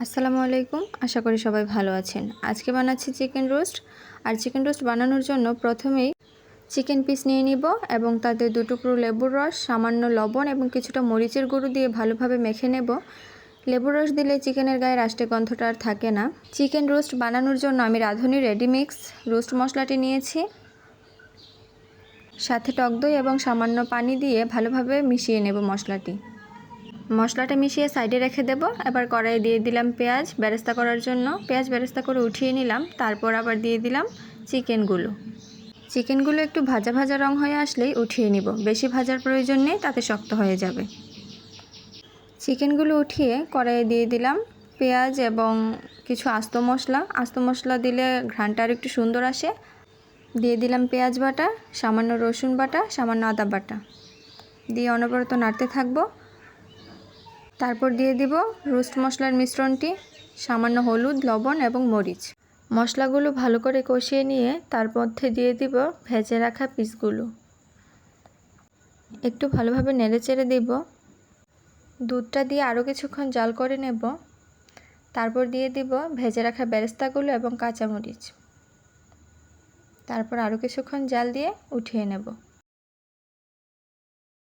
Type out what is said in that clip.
আসসালামু আলাইকুম। আশা করি সবাই ভালো আছেন। আজকে বানাচ্ছি চিকেন রোস্ট। আর চিকেন রোস্ট বানানোর জন্য প্রথমেই চিকেন পিস নিয়ে নিব এবং তাতে 2 টুকরো লেবুর রস, সামান্য লবণ এবং কিছুটা মরিচের গুঁড়ো দিয়ে ভালোভাবে মেখে নেব। লেবুর রস দিলে চিকেনের গায়ে আষ্টে গন্ধটা আর থাকে না। চিকেন রোস্ট বানানোর জন্য আমি রাঁধুনি রেডিমিক্স রোস্ট মশলাটি নিয়েছি, সাথে টক দই এবং সামান্য পানি দিয়ে ভালোভাবে মিশিয়ে নেব মশলাটি। মশলাটা মিশিয়ে সাইডে রেখে দেব। এবার কড়াইয়ে দিয়ে দিলাম পেঁয়াজ বেরেস্তা করার জন্য। পেঁয়াজ বেরেস্তা করে উঠিয়ে নিলাম। তারপর আবার দিয়ে দিলাম চিকেনগুলো একটু ভাজা ভাজা রং হয়ে আসলেই উঠিয়ে নিব। বেশি ভাজার প্রয়োজন নেই, তাতে শক্ত হয়ে যাবে। চিকেনগুলো উঠিয়ে কড়াইয়ে দিয়ে দিলাম পেঁয়াজ এবং কিছু আস্ত মশলা দিলে ঘ্রাণটা আর একটু সুন্দর আসে। দিয়ে দিলাম পেঁয়াজ বাটা, সামান্য রসুন বাটা, সামান্য আদা বাটা দিয়ে অনবরত নাড়তে থাকবো। তারপর দিয়ে দিব রোস্ট মশলার মিশ্রণটি, সামান্য হলুদ, লবণ এবং মরিচ। মশলাগুলো ভালো করে কষিয়ে নিয়ে তার মধ্যে দিয়ে দিব ভেজে রাখা পিসগুলো। একটু ভালোভাবে নেড়েচেড়ে দেব। দুধটা দিয়ে আরও কিছুক্ষণ জাল করে নেব। তারপর দিয়ে দিব ভেজে রাখা বেরেস্তাগুলো এবং কাঁচামরিচ। তারপর আরও কিছুক্ষণ জাল দিয়ে উঠিয়ে নেব।